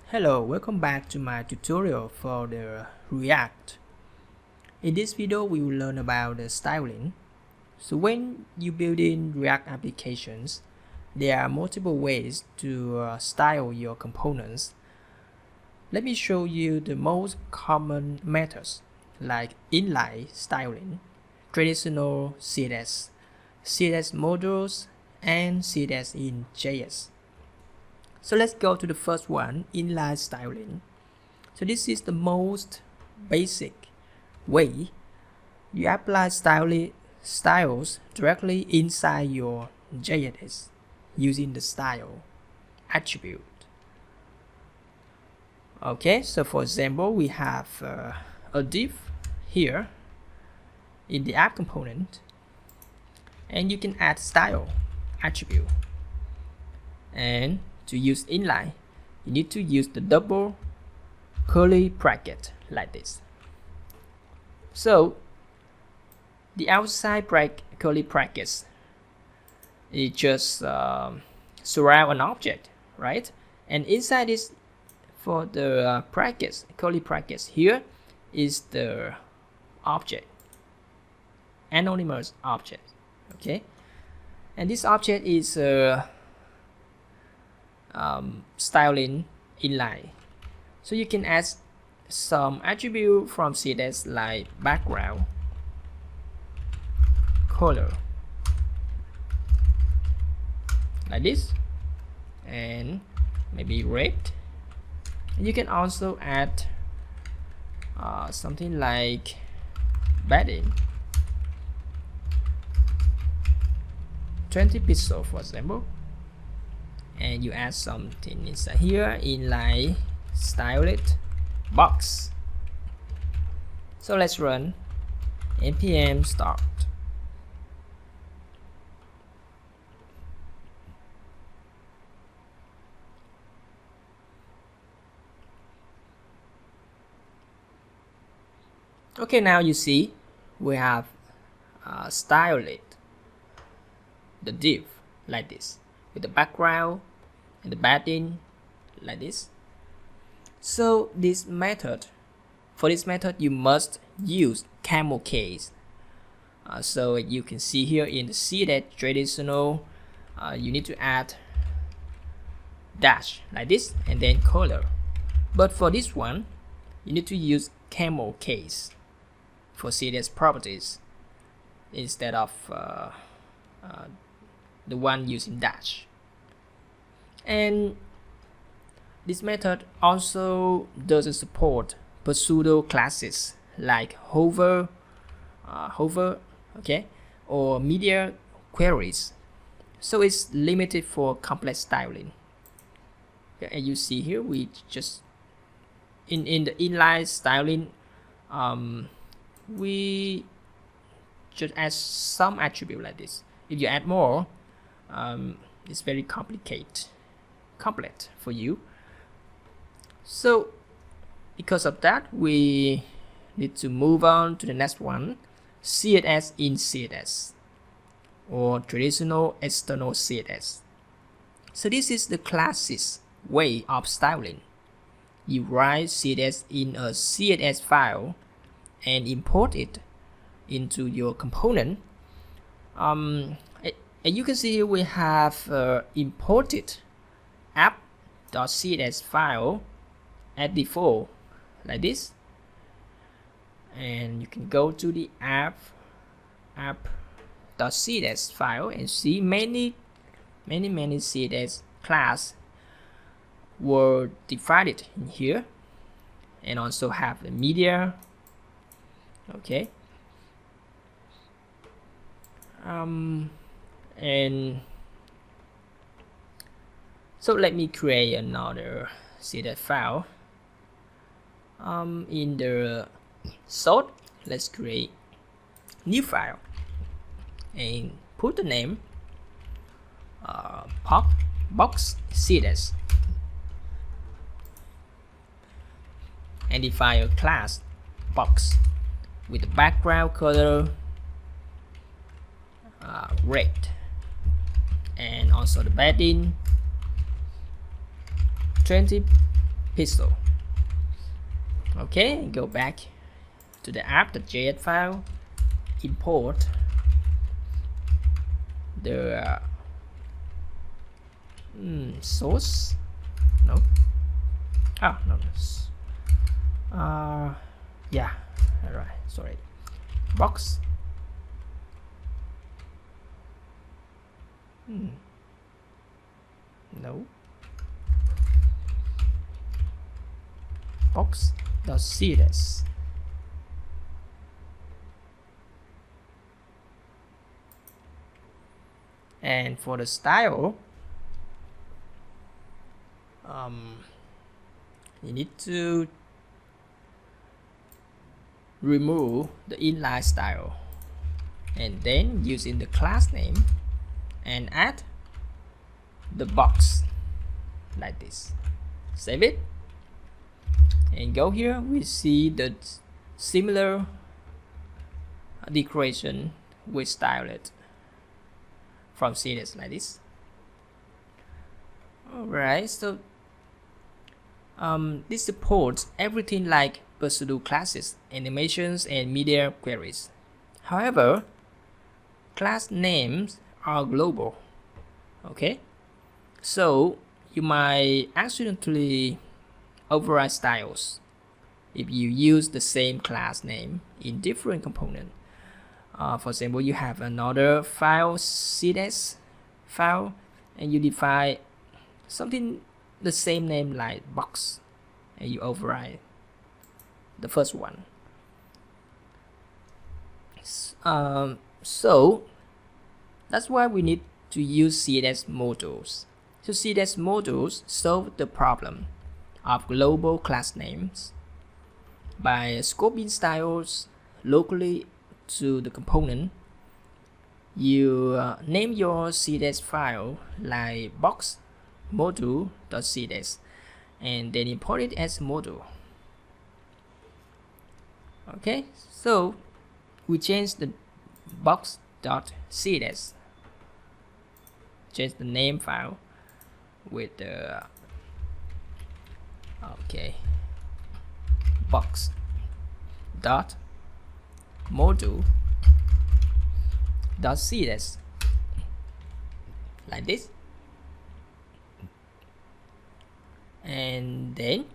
Hello, welcome back to my tutorial for the React. In this video, we will learn about the styling. So when you build in React applications, there are multiple ways to style your components. Let me show you the most common methods like inline styling, traditional CSS, CSS modules, and CSS in JS. So let's go to the first one, inline styling. So this is the most basic way you apply styles directly inside your JS using the style attribute. Okay, so for example, we have a div here in the app component, and you can add style attribute. And to use inline, you need to use the double curly bracket like this. So the outside curly brackets is just surround an object, right? And inside this, for the curly brackets here is the object, anonymous object. Okay, and this object is styling inline. So you can add some attribute from CSS like background, color, like this, and maybe red. And you can also add something like padding, 20 pixels for example. And you add something inside here, inline styled box. So let's run npm start. Okay, now you see we have styled the div like this, with the background and the padding like this. So for this method you must use camel case. So you can see here in the CSS traditional, you need to add dash like this and then color. But for this one, you need to use camel case for CSS properties instead of the one using dash. And this method also doesn't support pseudo classes like hover, okay, or media queries. So it's limited for complex styling. Okay, and you see here we just in the inline styling, we just add some attribute like this. If you add more, it's very complex for you. So because of that, we need to move on to the next one, CSS in CSS, or traditional external CSS. So this is the classic way of styling. You write CSS in a CSS file and import it into your component. And you can see here we have imported app.css file at default like this, and you can go to the app.css file and see many CSS class were divided in here, and also have the media. Okay, and so let me create another CSS file. In the source, let's create new file and put the name box CSS, and define a class box with the background color red, and also the padding 20 pixel. Okay, go back to the app.js file, import the source. No. Oh no. Yeah. All right. Sorry. Box. No. Box.css. And for the style, you need to remove the inline style, and then using the class name and add the box like this. Save it and go here. We see the similar decoration. We style it from CSS like this. Alright, so this supports everything like procedural classes, animations, and media queries. However, class names are global. Okay, so you might accidentally override styles if you use the same class name in different components. For example, you have another file, CSS file, and you define something the same name like box, and you override the first one. So that's why we need to use CSS modules. So CSS modules solve the problem of global class names by scoping styles locally to the component. You name your CSS file like box module.css and then import it as module. Okay, so we change the box.css, change the name file with the box.module.css like this, and then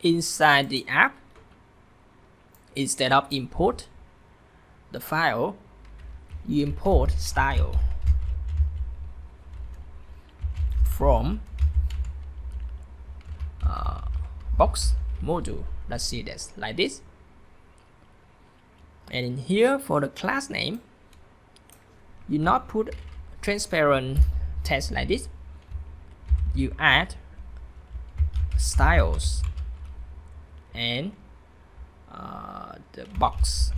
inside the app, instead of import the file, you import style from box module.css like this. And in here, for the class name, you not put transparent text like this, you add styles and the box.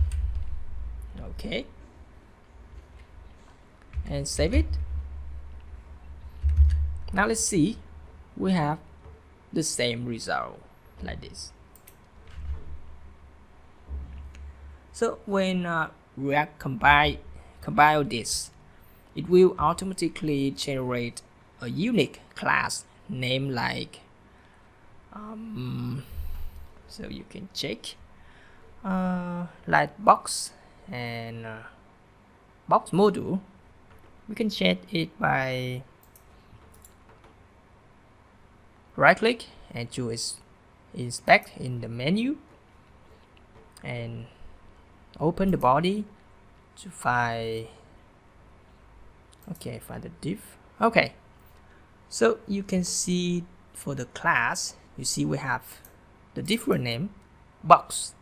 Okay, and save it. Now let's see, we have the same result like this. So when React compile this, it will automatically generate a unique class name like so you can check like box and box module. We can check it by right click and choose inspect in the menu and open the body to find find the div. Okay, so you can see for the class, you see we have the different name, box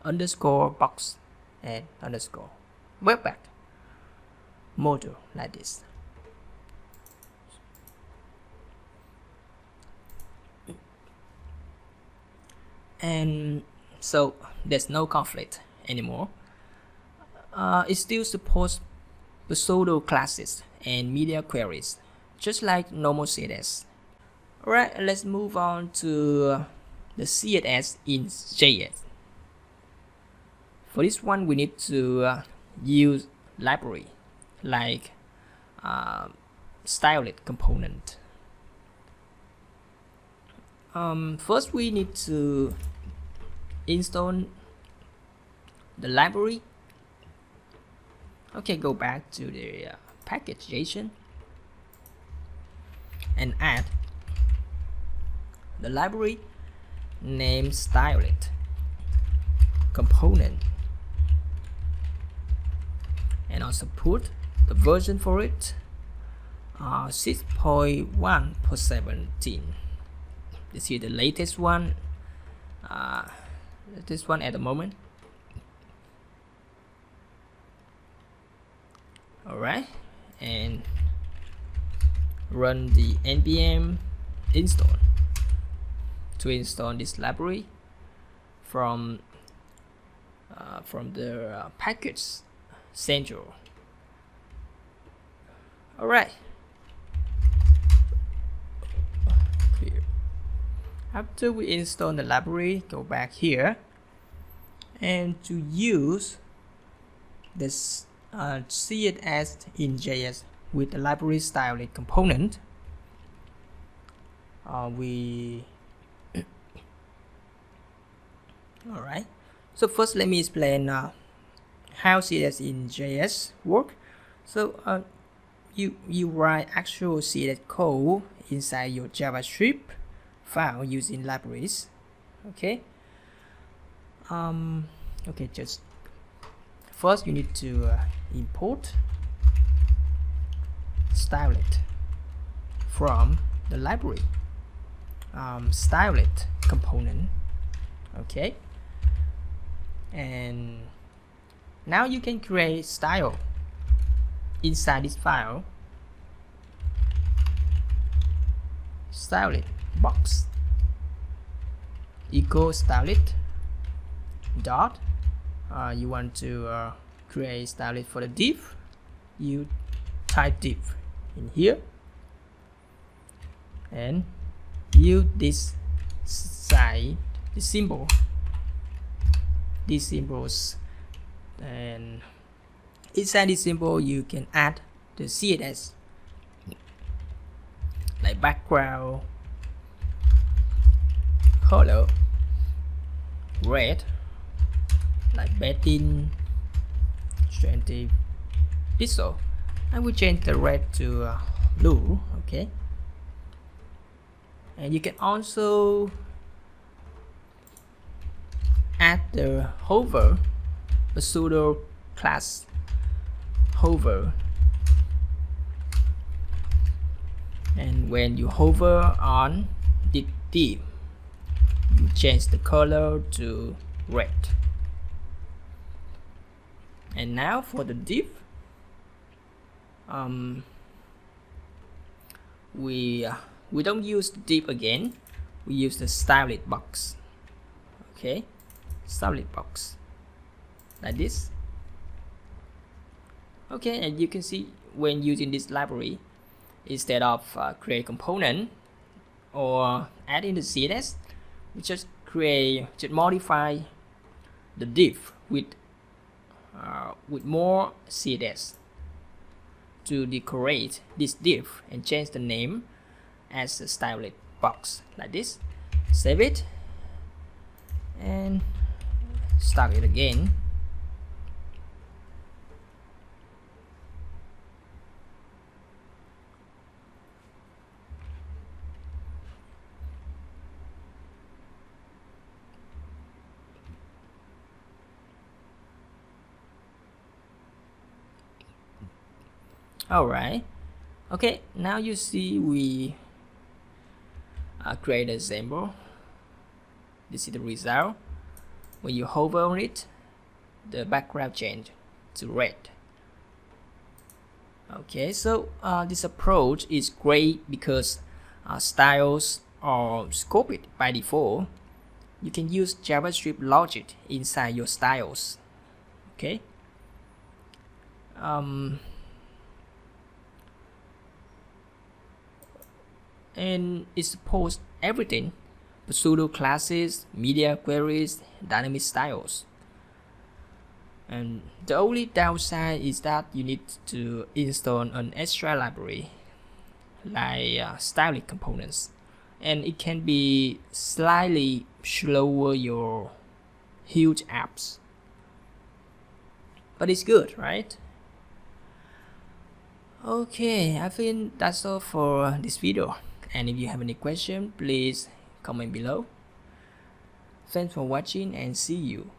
underscore box and underscore webpack module like this. And so there's no conflict anymore. It still supports the pseudo classes and media queries, just like normal CSS. Alright, let's move on to the CSS in JS. For this one, we need to use library like styled component. First we need to install the library. Okay, go back to the package.json and add the library named stylet component, and also put the version for it 6.1/17. This is the latest one at the moment. Alright, and run the npm install to install this library from the package central. Alright, after we install the library, go back here, and to use this CSS in JS with the library stylet component, alright, so first let me explain how CSS in JS work. So you write actual CSS code inside your JavaScript file using libraries. Okay. Just first you need to import stylet from the library stylet component. Okay, and now you can create style inside this file. Stylet box equal stylet dot you want to create stylet for the div, you type div in here and use this side, the symbol, these symbols, and inside this symbol you can add the CSS like background color, red, like betting 20 pixel. I will change the red to blue. Okay, and you can also add the hover, a pseudo class hover, and when you hover on the div, you change the color to red. And now for the div, we don't use the div again, we use the stylet box. Okay, stylet box like this. Okay, and you can see when using this library, instead of create component or add in the CSS, we just modify the div with more CSS to decorate this div and change the name as a stylet box like this. Save it and start it again. Alright, okay, now you see we create a symbol. This is the result. When you hover on it, the background change to red. Okay, so this approach is great because styles are scoped by default. You can use JavaScript logic inside your styles. Okay. And it supports everything: pseudo classes, media queries, dynamic styles. And the only downside is that you need to install an extra library like stylet components and it can be slightly slower your huge apps, but it's good, right? Okay, I think that's all for this video, and if you have any question, please comment below. Thanks for watching and see you.